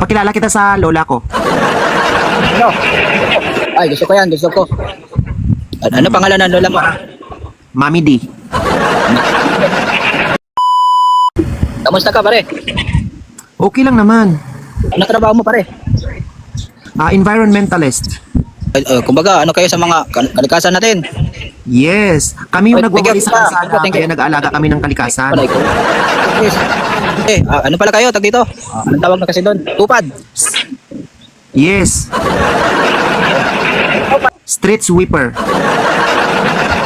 Papakilala kita sa lola ko. Ano? Ay, gusto ko yan, gusto ko. Ano pangalan ng lola mo? Mami D. Kamusta ka, pare? Okay lang naman. Ano trabaho mo, pare? Environmentalist. Kumbaga, ano kayo sa mga kalikasan natin? Yes. Kami yung Ay, nagwawali thank you, sa kalsada, thank you. kaya nag-aalaga kami ng kalikasan. Wala ikaw. Yes. Ano pala kayo, tag dito? Anong tawag na kasi doon? Tupad. Yes. Street sweeper.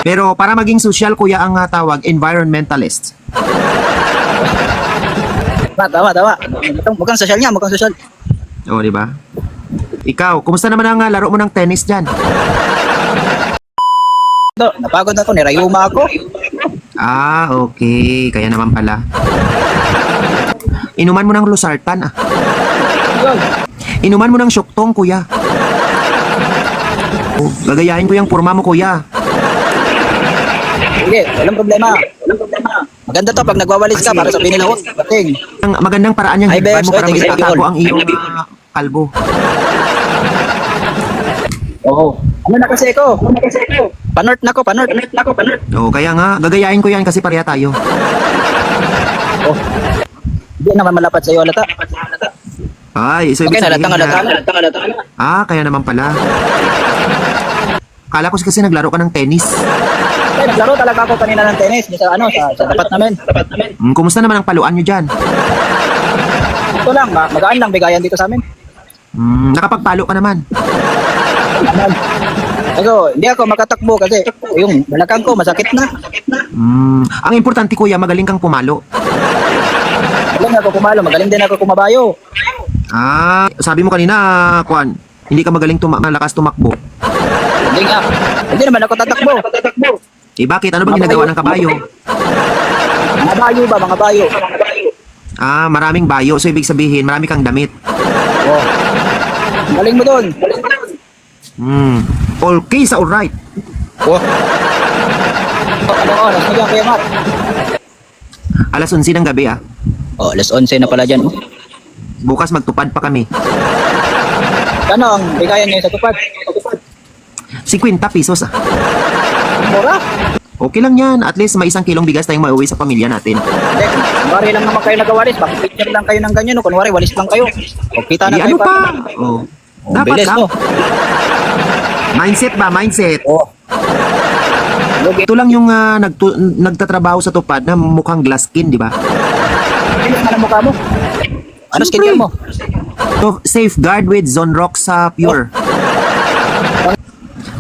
Pero para maging social, kuya, ang tawag, environmentalist. Tama. Mukhang social niya, mukhang social. O, di ba? Ikaw, kumusta naman ang laro mo ng tennis dyan? Ito, napagod ako, nirayuma ako. Okay. Kaya naman pala. Inuman mo ng losartan, ah. Yun. Inuman mo ng syuktong, kuya. Oh, gagayahin ko yung porma mo, kuya. Sige, walang problema. Maganda to pag nagwawalis ka para sabihin nila, bating. Ang magandang paraan yung Ay, higban Bebs, mo para thank you, maitatago thank ang you. iyong kalbo. Oo. Ano na kasi ako? Panort na ko. Oh, kaya nga, gagayahin ko yan kasi pareha tayo. Oh. Hindi naman malapat sa iyo, halata. Ay, so Okay, ibig sabihin halata. kaya naman pala. Kala ko kasi naglaro ka ng tennis. Okay, naglaro talaga ako kanina ng tennis sa tapat namin. Kumusta naman ang paluan nyo dyan? Ito lang, magaan lang bigayan dito sa amin. Nakapagpalo ka naman. Pero hindi ako makatakbo kasi yung balakang ko masakit na. Ang importante, kuya, magaling kang pumalo. Magaling ako kumalo, magaling din ako kumabayo. Sabi mo kanina, Kwan, hindi ka magaling malakas tumakbo. Hindi nga. Hindi naman ako tatakbo. Bakit? Ano ba ginagawa ng kabayo? Mga bayo ba, mga bayo. Maraming bayo. So, ibig sabihin, marami kang damit. Oh. Galing mo doon. Okay, sa alright. Oh. Anong oras na dyan, Kuya Matt? Alas 11 ng gabi, Oh, alas 11 na pala dyan. Bukas magtupad pa kami. Ano ang bigayan ngayon sa tupad? 50 pesos, Mura? Okay lang yan. At least may 1 kilong bigas tayong mauwi sa pamilya natin. Hindi, kunwari lang naman kayo nagawalis. Bakit picture lang kayo ng ganyan? No? Kunwari, walis lang kayo. O, kita na Ano kayo pa? Dapat bilis, lang. no? Mindset ba? Mindset. Oh. Lugi. Ito lang yung nagtatrabaho sa tupad na mukhang glass skin, di ba? Bilis na ng mukha mo. Ano Siyempre. skincare mo? So, safeguard with Zonrox Pure.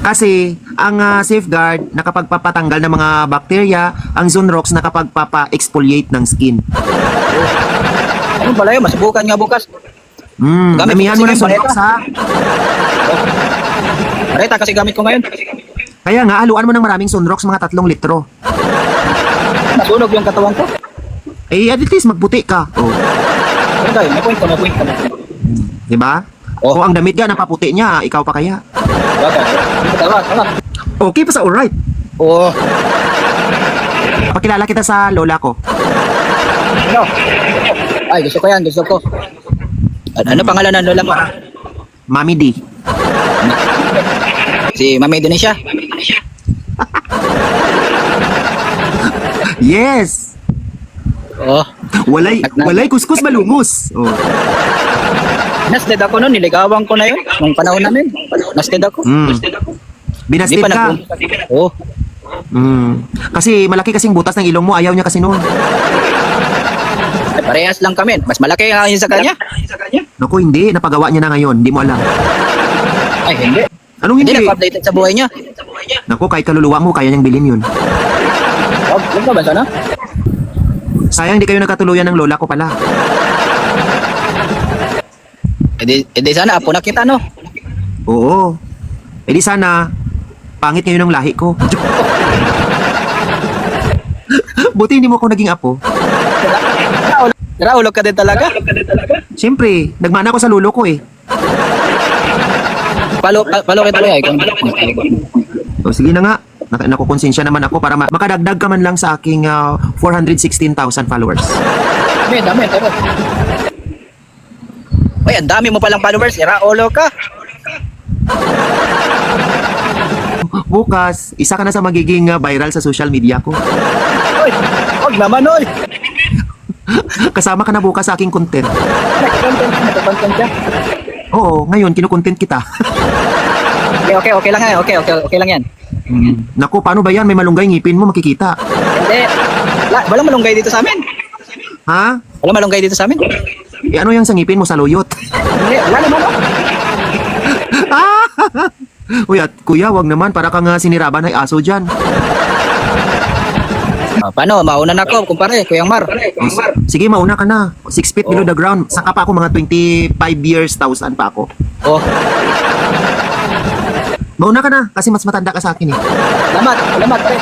Kasi, ang safeguard nakapagpapatanggal ng mga bakterya, ang Zonrox nakapagpapa-exfoliate ng skin. Ano pala yun? Masubukan nga bukas. Gamit Damihan mo ko ng kasi Zonrox, ha? Mareta kasi gamit ko ngayon. Kaya nga, haluan mo ng maraming Zonrox, mga 3 litro. Nasunog yung katawan ko. At least magputi ka. Ano tayo? May point ka. Di ba? Oh. Kung ang damit ka, napaputi niya, ikaw pa kaya? Tama. Okay pa sa alright. Oo. Pakilala kita sa lola ko. Ano? Ay, gusto ko yan, gusto ko. Ano pangalan ng lola mo? Mami D. Si Mami Indonesia? Yes! Oo. Walay kuskus malungos. Nasted ako noon, niligawan ko na yun. Nung panahon namin. Nasted ako. Binasted ka. Oo. Kasi malaki kasing butas ng ilong mo, ayaw niya kasi noon. Parehas lang kami. Mas malaki nga yun sa kanya. Naku, hindi. Napagawa niya na ngayon. Hindi mo alam. Ay, hindi. Anong Hindi hindi? nagpa-updated sa buhay niya. Naku, kahit kaluluwa mo, kaya niyang bilhin yun. Huwag ka ba sana? Sayang di kayo nagkatuluyan ng lola ko pala. Edi sana, apo na kita, no? Oo. Eh di sana, pangit ngayon ang lahi ko. Buti hindi mo ako naging apo. Raulog ka din talaga. Siyempre, nagmana ko sa lolo ko eh. Palo kita niya. Sige na nga. Nakukonsensya naman ako para makadagdag ka man lang sa aking 416,000 followers. Dami. Uy, ang dami mo palang followers. Ira, olo ka. Bukas, isa ka na sa magiging viral sa social media ko. Uy, huwag naman, oy. Kasama ka na bukas sa aking content. Nagkakontent ka. Oo, ngayon kinukontent kita. Okay lang yan. Okay lang yan. Naku, paano ba yan? May malunggay ngipin mo, makikita. Hindi. Walang malunggay dito sa amin. Ha? Walang malunggay dito sa amin. E ano yung sa ngipin mo, saluyot? Hindi, wala naman. Uy, at kuya, wag naman, para kang siniraban ay aso dyan. Paano? Mauna na ako, kumpare, Kuyang Mar. Sige, mauna ka na. 6 feet below the ground. Saka pa ako mga 25 years, 1,000 pa ako. Oh, Mauna ka na, kasi mas matanda ka sa akin eh. salamat, pre.